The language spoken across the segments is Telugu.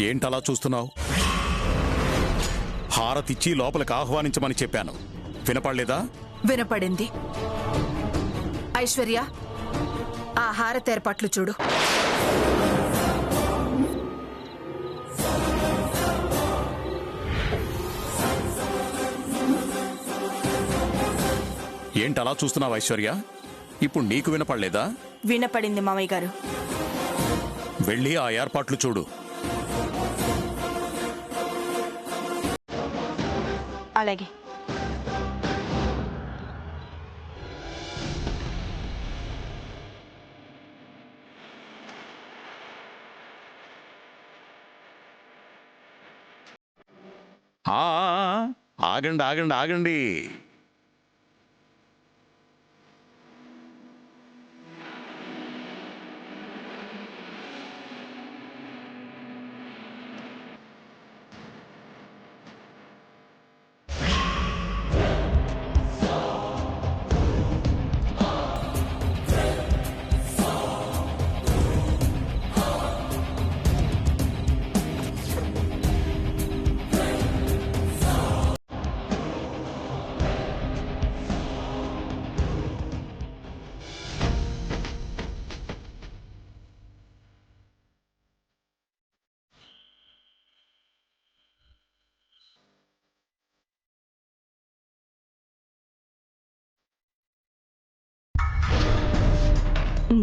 ఏంటలా చూస్తున్నావు? హారతిచ్చి లోపలికి ఆహ్వానించమని చెప్పాను, వినపడలేదా? వినపడింది. ఐశ్వర్య, ఆ హారతి ఏర్పాట్లు చూడు. ఏంటలా చూస్తున్నావు ఐశ్వర్య? ఇప్పుడు నీకు వినపడలేదా? వినపడింది మామయ్య గారు. వెళ్ళి ఆ ఏర్పాట్లు చూడు. అలాగే. ఆగండి ఆగండి ఆగండి.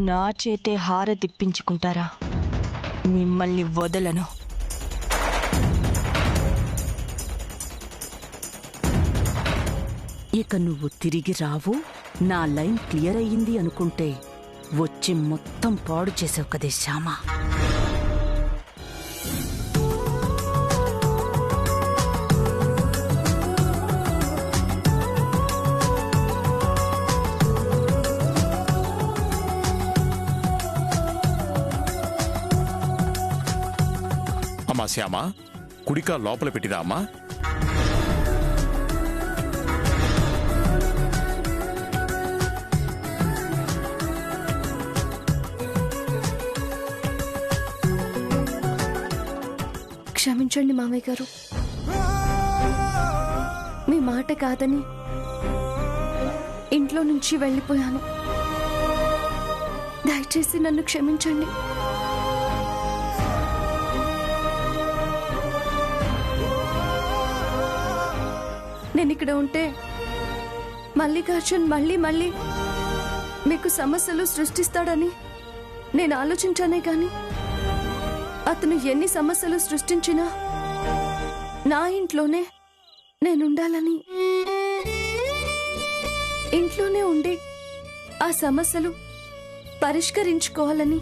నా చేతే హారతిప్పించుకుంటారా? మిమ్మల్ని వదలను. ఇక నువ్వు తిరిగి రావు. నా లైన్ క్లియర్ అయ్యింది అనుకుంటే వచ్చి మొత్తం పాడు చేసావు కదే శ్యామ. అమ్మా శ్యామ, కుడికా లోపల పెట్టిరా అమ్మా. క్షమించండి మామయ్య గారు, మీ మాట కాదని ఇంట్లో నుంచి వెళ్ళిపోయాను. దయచేసి నన్ను క్షమించండి. నేను ఇక్కడ ఉంటే మల్లికార్జున్ మళ్ళీ మళ్ళీ మీకు సమస్యలు సృష్టిస్తాడని నేను ఆలోచించానే గాని అతను ఎన్ని సమస్యలు సృష్టించినా నా ఇంట్లోనే నేనుండాలని, ఇంట్లోనే ఉండి ఆ సమస్యలు పరిష్కరించుకోవాలని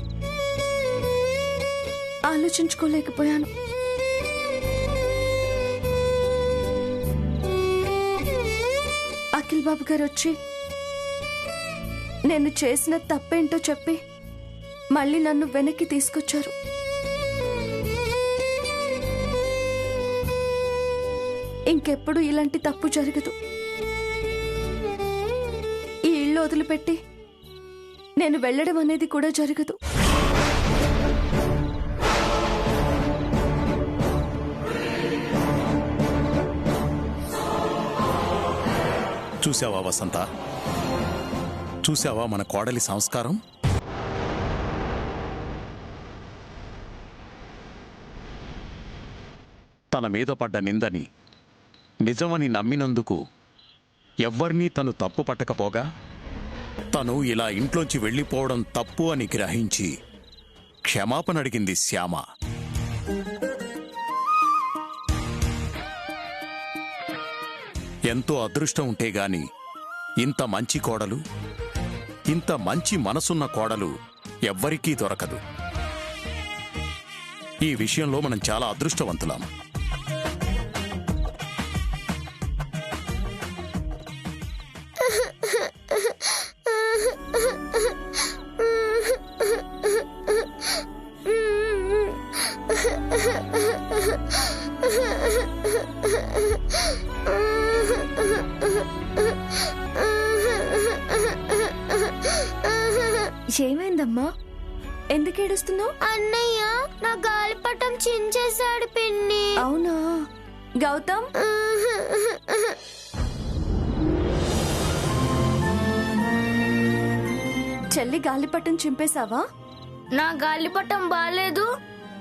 ఆలోచించుకోలేకపోయాను. అఖిల్ బాబు గారు వచ్చి నేను చేసిన తప్పేంటో చెప్పి మళ్ళీ నన్ను వెనక్కి తీసుకొచ్చారు. ఇంకెప్పుడు ఇలాంటి తప్పు జరగదు. ఈ ఇల్లు వదిలిపెట్టి నేను వెళ్ళడం అనేది కూడా జరగదు. చూసావా వసంత, చూసావా మన కోడలి సంస్కారం? తన మీద పడ్డ నిందని నిజమని నమ్మినందుకు ఎవ్వర్నీ తను తప్పు పట్టకపోగా తను ఇలా ఇంట్లోంచి వెళ్ళిపోవడం తప్పు అని గ్రహించి క్షమాపణ అడిగింది శ్యామ. ఎంతో అదృష్టం ఉంటే గాని ఇంత మంచి కోడలు, ఇంత మంచి మనసున్న కోడలు ఎవ్వరికీ దొరకదు. ఈ విషయంలో మనం చాలా అదృష్టవంతులం. ఏమైందమ్మా? ఎందుకు ఏడుస్తున్నావు? అన్నయ్య నా గాలిపటం చించేశాడు పిన్ని. అవునా గౌతమ్? చెల్లి గాలిపటం చింపేశావా? నా గాలిపటం బాలేదు,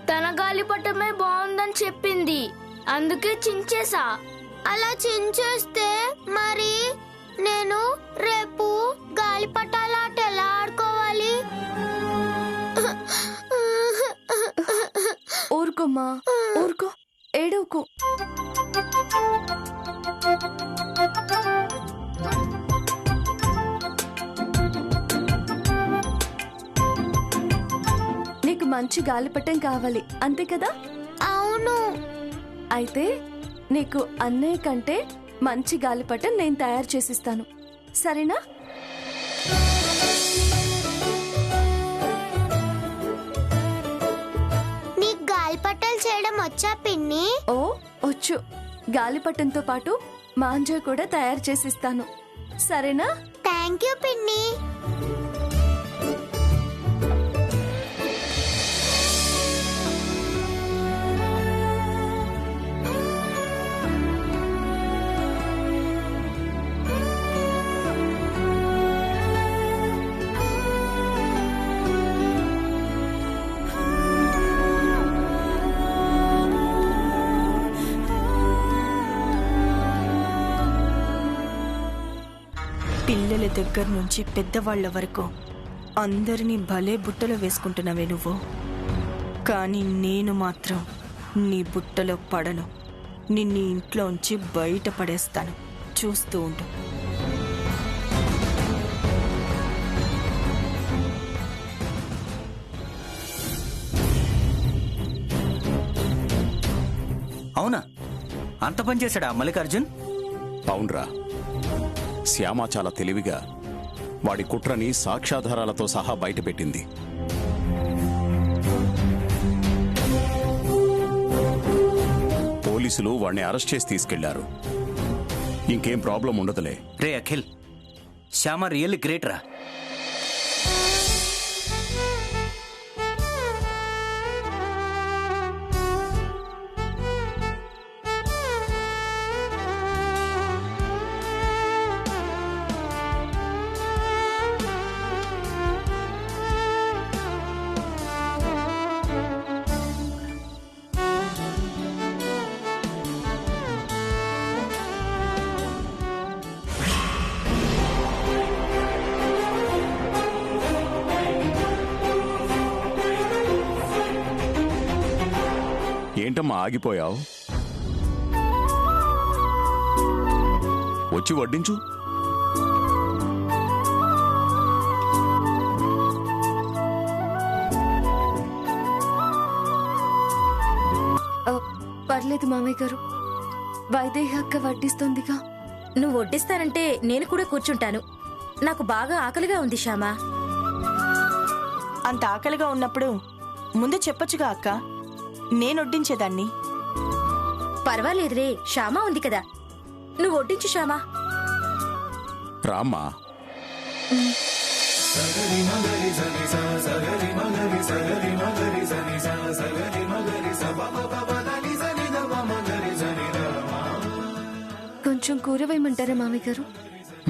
తన గాలిపటమే బాగుందని చెప్పింది, అందుకే చించేసా. అలా చించేస్తే మరి నేను రేపు గాలిపటాలాట ఎలా ఆడుకోవాలి? ఊరుకోమ్మా, ఊరుకో, ఏడవకు. నీకు మంచి గాలిపటం కావాలి అంతే కదా? అవును. అయితే నీకు అన్నయ్య కంటే మంచి గాలిపటం నేను తయారు చేసిస్తాను, సరేనా? నీకు గాలిపటాలు చేయడం వచ్చా పిన్ని? ఓ వచ్చు. గాలిపటంతో పాటు మాంజా కూడా తయారు చేసిస్తాను, సరేనా? థ్యాంక్ యూ పిన్ని. పిల్లల దగ్గర నుంచి పెద్దవాళ్ల వరకు అందరినీ భలే బుట్టలో వేసుకుంటున్నావే నువ్వు. కానీ నేను మాత్రం నీ బుట్టలో పడను. నిన్ను ఇంట్లోంచి బయట పడేస్తాను, చూస్తూ ఉండు. అవునా? అంత పని చేశాడా మల్లికార్జున్? అవునరా, శ్యామ చాలా తెలివిగా వాడి కుట్రని సాక్ష్యాధారాలతో సహా బయటపెట్టింది. పోలీసులు వాడిని అరెస్ట్ చేసి తీసుకెళ్లారు. ఇంకేం ప్రాబ్లం ఉండదులే. రే అఖిల్, శ్యామ రియల్లీ గ్రేట్ రా. ఏంటమ్మా ఆగిపోయావు? వచ్చి వడ్డించు. పర్లేదు మామయ్య గారు, వైదేహి అక్క వడ్డిస్తోందిగా. నువ్వు వడ్డిస్తానంటే నేను కూడా కూర్చుంటాను. నాకు బాగా ఆకలిగా ఉంది శ్యామా. అంత ఆకలిగా ఉన్నప్పుడు ముందు చెప్పొచ్చుగా అక్క, నేను వడ్డించేదాన్ని. పర్వాలేదురే, శ్యామా ఉంది కదా, నువ్వు వడ్డించు శ్యామా. రామ్మా. కొంచెం కూర వేయమంటారా మామయ్య గారు?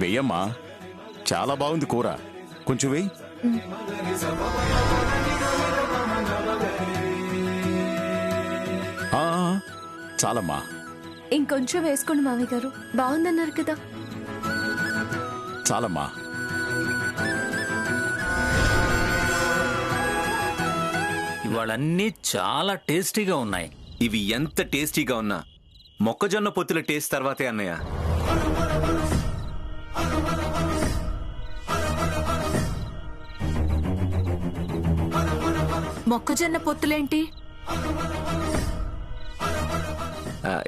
వెయ్యమ్మా, చాలా బాగుంది కూర, కొంచెం వెయ్యి. చాలమ్మా. ఇంకొంచెం వేసుకోండి మామయ్య గారు, బాగుందన్నారు కదా. చాలమ్మా. ఇవాళన్నీ చాలా టేస్టీగా ఉన్నాయి. ఇవి ఎంత టేస్టీగా ఉన్నా మొక్కజొన్న పొత్తుల టేస్ట్ తర్వాతే అన్నయ్య. మొక్కజొన్న పొత్తులేంటి?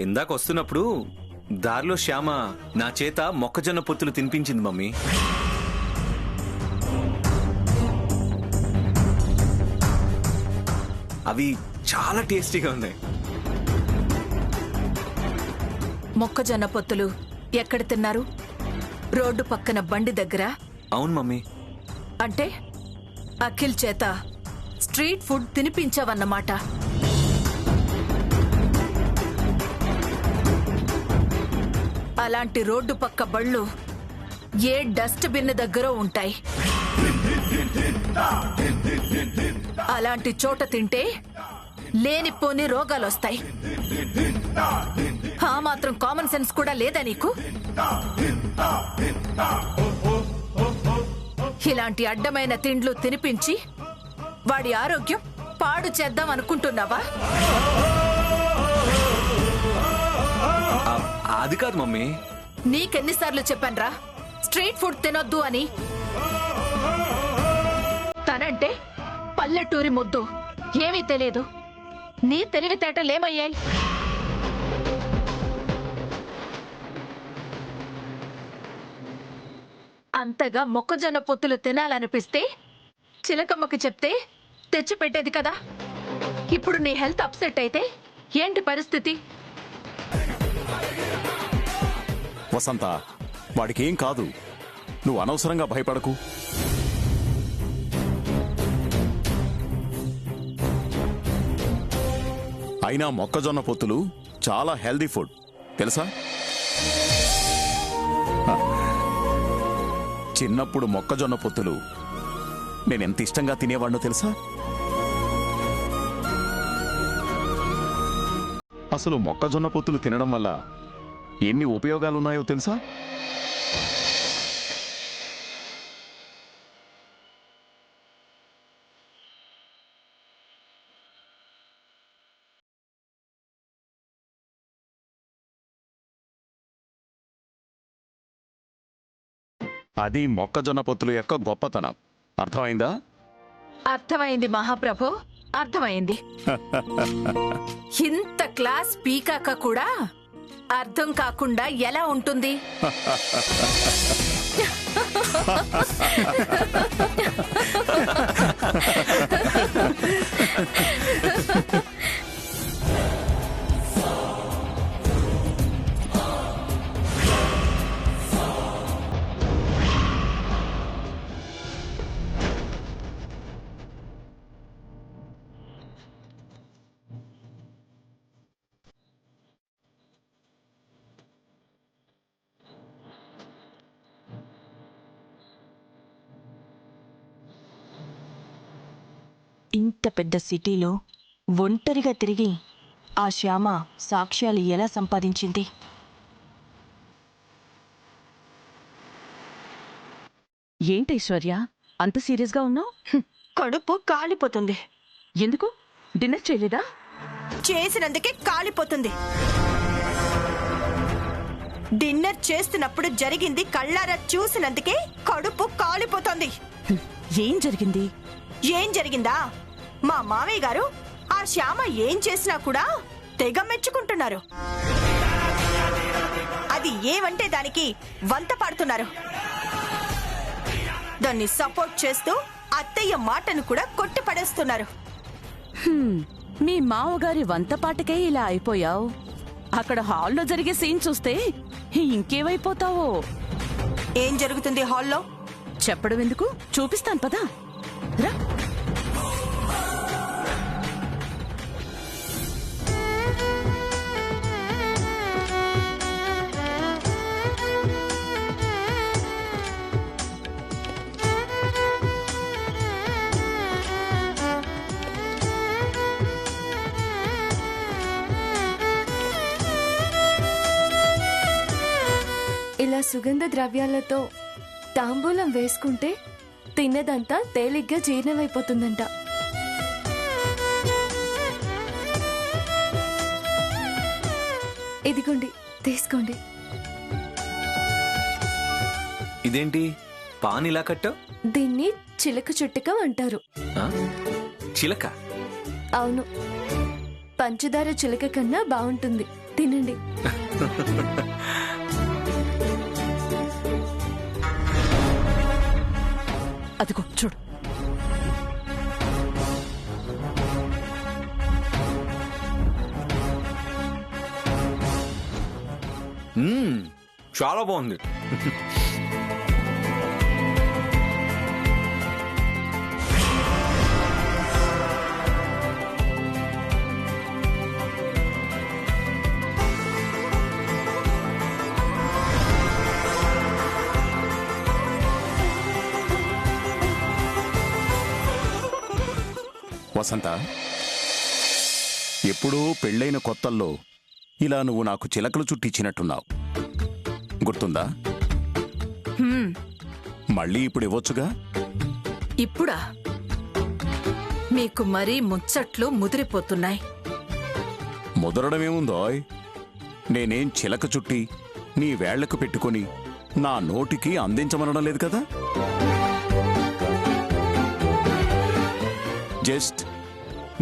ఇందాక వస్తున్నప్పుడు దారిలో శ్యామ నా చేత మొక్కజొన్న పొత్తులు తినిపించింది మమ్మీ. అవి చాలా టేస్టీగా ఉన్నాయి. మొక్కజొన్న పొత్తులు ఎక్కడ తిన్నారు? రోడ్డు పక్కన బండి దగ్గర? అవును మమ్మీ. అంటే అఖిల్ చేత స్ట్రీట్ ఫుడ్ తినిపించావన్నమాట. అలాంటి రోడ్డు పక్క బళ్ళు ఏ డస్ట్ బిన్ దగ్గర ఉంటాయి. అలాంటి చోట తింటే లేనిపోని రోగాలొస్తాయి. ఆ మాత్రం కామన్ సెన్స్ కూడా లేదా నీకు? ఇలాంటి అడ్డమైన తిండ్లు తినిపించి వాడి ఆరోగ్యం పాడు చేద్దాం అనుకుంటున్నావా? అది కాదు మమ్మీ. నీకెన్నిసార్లు చెప్పాన్రా స్ట్రీట్ ఫుడ్ తినొద్దు అని? తనంటే పల్లెటూరి ముద్దు, ఏమీ తెలియదు. నీ తెలివితేటలేమయ్యాయి? అంతగా మొక్కజొన్న పొత్తులు తినాలనిపిస్తే చిలకమ్మకి చెప్తే తెచ్చిపెట్టేది కదా. ఇప్పుడు నీ హెల్త్ అప్సెట్ అయితే ఏంటి పరిస్థితి? వసంత, వాడికేం కాదు, నువ్వు అనవసరంగా భయపడకు. అయినా మొక్కజొన్న పొత్తులు చాలా హెల్దీ ఫుడ్, తెలుసా? చిన్నప్పుడు మొక్కజొన్న పొత్తులు నేనెంత ఇష్టంగా తినేవాడినో తెలుసా? అసలు మొక్కజొన్న పొత్తులు తినడం వల్ల ఎన్ని ఉపయోగాలున్నాయో తెలుసా? అది మొక్కజొన్న పొత్తుల యొక్క గొప్పతనం. అర్థమైందా? అర్థమైంది మహాప్రభు, అర్థమైంది. ఇంత క్లాస్ పీకాక కూడా అర్థం కాకుండా ఎలా ఉంటుంది? ఇంత పెద్ద సిటీలో ఒంటరిగా తిరిగి ఆ శ్యామ సాక్ష్యాలు ఎలా సంపాదించింది? ఏంటి ఐశ్వర్య, అంత సీరియస్గా ఉన్నావు? కడుపు కాలిపోతుంది. ఎందుకు? డిన్నర్ చేయలేదా? చేసినందుకే కాలిపోతుంది. డిన్నర్ చేస్తున్నప్పుడు జరిగింది కళ్ళారా చూసినందుకే కడుపు కాలిపోతుంది. ఏం జరిగింది? ఏం జరిగిందా? మా మావయ్య గారు ఆ శ్యామ ఏం చేసినా కూడా తెగ మెచ్చుకుంటున్నారు. అది ఏమంటే దానికి వంత పాడుతున్నారు. దాన్ని సపోర్ట్ చేస్తూ అత్తయ్య మాటను కూడా కొట్టి పడేస్తున్నారు. మీ మావగారి వంతపాటకే ఇలా అయిపోయావు. అక్కడ హాల్లో జరిగే సీన్ చూస్తే ఇంకేమైపోతావో. ఏం జరుగుతుంది హాల్లో? చెప్పడం ఎందుకు, చూపిస్తాను పదా. రా. ఇలా సుగంధ ద్రవ్యాలతో తాంబూలం వేసుకుంటే తిన్నదంతా తేలిగ్గా జీర్ణమైపోతుందంట. ఇదిగోండి, తీసుకోండి. ఇదేంటి పాన్ ఇలా కట్టావు? దీన్ని చిలక చుట్టకం అంటారు. చిలక? అవును, పంచదార చిలక కన్నా బాగుంటుంది, తినండి. అదిగో చూడు. చాలా బాగుంది. వసంత, ఎప్పుడూ పెళ్ళైన కొత్తల్లో ఇలా నువ్వు నాకు చిలకలు చుట్టించినట్టున్నావు, గుర్తుందా? మళ్ళీ ఇప్పుడు ఇవ్వొచ్చుగా? ఇప్పుడా? మీకు మరీ ముచ్చట్లు ముదిరిపోతున్నాయి. ముదరడమేముందోయ్, నేనేం చిలక చుట్టి నీ వేళ్లకు పెట్టుకొని నా నోటికి అందించమనడం లేదు కదా. జస్ట్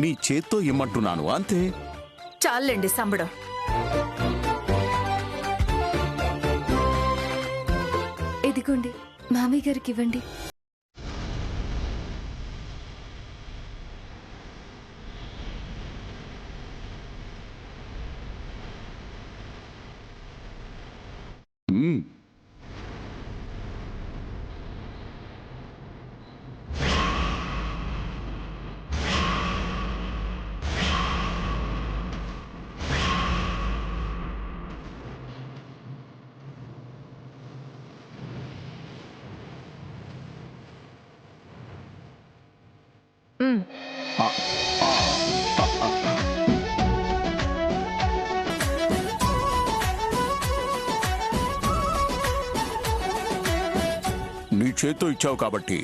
నీ చేత్తో ఇమ్మంటున్నాను అంతే. చాలండి సంబడం. ఇదిగోండి మామయ్య గారికి ఇవ్వండి. మ్మ్. నీ చేత్తో ఇచ్చావు కాబట్టి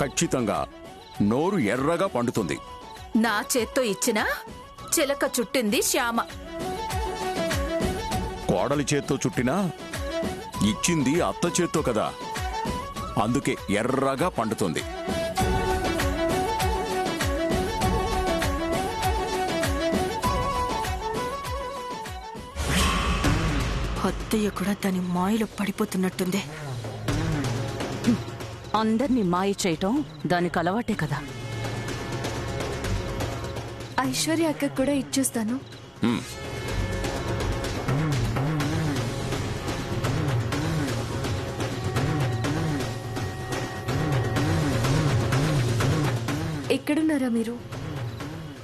ఖచ్చితంగా నోరు ఎర్రగా పండుతుంది. నా చేత్తో ఇచ్చిన చిలక చుట్టింది శ్యామ. కోడలి చేత్తో చుట్టినా ఇచ్చింది అత్త చేత్తో కదా, అందుకే ఎర్రగా పండుతుంది. అత్తయ్య కూడా దాని మాయలో పడిపోతున్నట్టుంది. అందర్నీ మాయ చేయటం దానికి అలవాటే కదా. ఐశ్వర్య అక్క కూడా ఇచ్చేస్తాను. ఎక్కడున్నారా మీరు?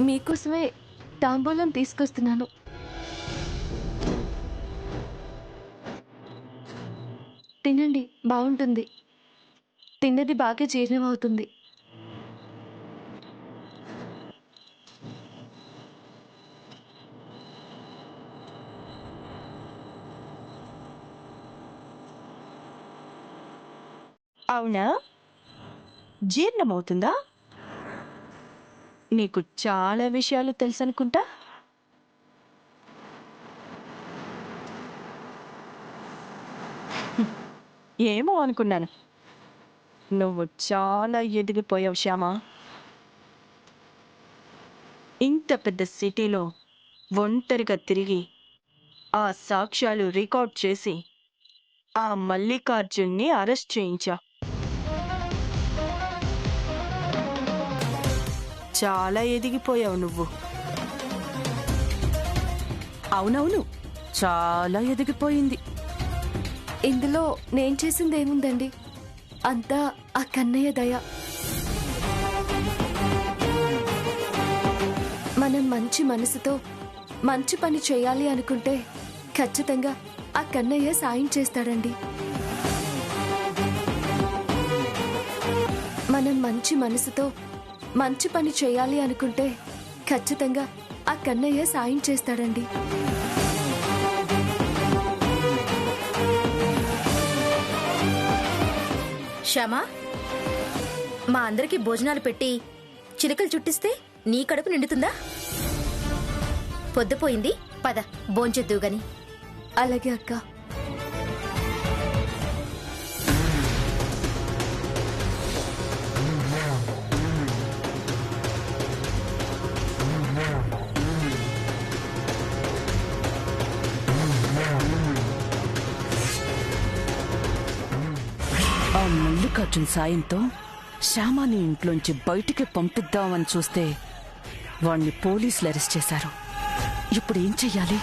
మీకోసమే తాంబూలం తీసుకొస్తున్నాను. తినండి, బాగుంటుంది. తిన్నది బాగా జీర్ణం అవుతుంది. అవునా? జీర్ణమవుతుందా? నీకు చాలా విషయాలు తెలుసనుకుంటా. ఏమో అనుకున్నాను. నువ్వు చాలా ఎదిగిపోయావు శ్యామా. ఇంత పెద్ద సిటీలో ఒంటరిగా తిరిగి ఆ సాక్ష్యాలు రికార్డ్ చేసి ఆ మల్లికార్జున్ని అరెస్ట్ చేయించా. చాలా ఎదిగిపోయావు నువ్వు. అవునవును, చాలా ఎదిగిపోయింది. ఇందులో నేను చేసింది ఏముందండి? అంతా ఆ కన్నయ్య దయ. మనం మంచి మనసుతో మంచి పని చేయాలి అనుకుంటే ఖచ్చితంగా ఆ కన్నయ్య సాయం చేస్తాడండి. మనం మంచి మనసుతో మంచి పని చేయాలి అనుకుంటే ఖచ్చితంగా ఆ కన్నయ్య సాయం చేస్తాడండి. శ్యామా, మా అందరికి భోజనాలు పెట్టి చిలుకలు చుట్టిస్తే నీ కడుపు నిండుతుందా? పొద్దుపోయింది, పద భోంచెద్దువు గాని. అలాగే అక్క. ఆ మల్లికార్జున్ సాయంతో శ్యామాని ఇంట్లోంచి బయటికి పంపిద్దామని చూస్తే వాణ్ణి పోలీసులు అరెస్ట్ చేశారు. ఇప్పుడు ఏం చెయ్యాలి?